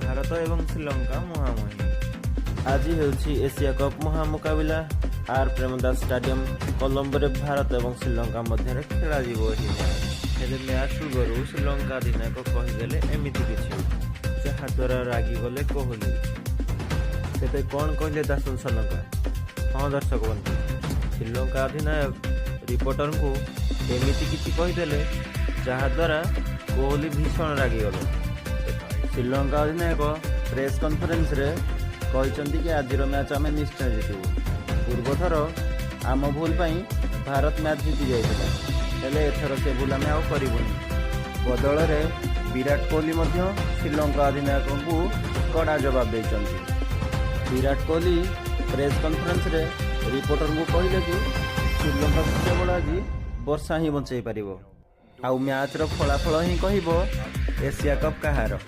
भारत एवं श्रीलंका मुहांमुही आज ହେଉଛି एशिया कप महामुकाबिला आर प्रेमदास स्टाडियम कोलंबोरे भारत एवं श्रीलंका मध्य खेला हेले मैच पूर्व श्रीलंका अधिनायक कहीदेले एमती किसी जहाद्वारा रागिगले कोहली तेज कौन कहले दासन श्रीलंका। हाँ दर्शक बंधु, श्रीलंका अधिनायक रिपोर्टर को एमती किसी कहीदेले जहाद्वारा कोहली भीषण रागिगले। श्रीलंका अधिनायक प्रेस कॉन्फ्रेंस रे कहते कि आज मैच आम निश्चय जीतू। पूर्व थर आम भूल भारत मैच जीति जाता हेले एथर से भूल आम आउनी। बदल में विराट कोहली श्रीलंका अधिनायक को कड़ा जवाब देते। विराट कोहली प्रेस कॉन्फ्रेंस रे रिपोर्टर को कहले कि श्रीलंका केवल आज वर्षा ही बचाई पार आउ मैच रो फलाफल ही कह एशिया कप कहार।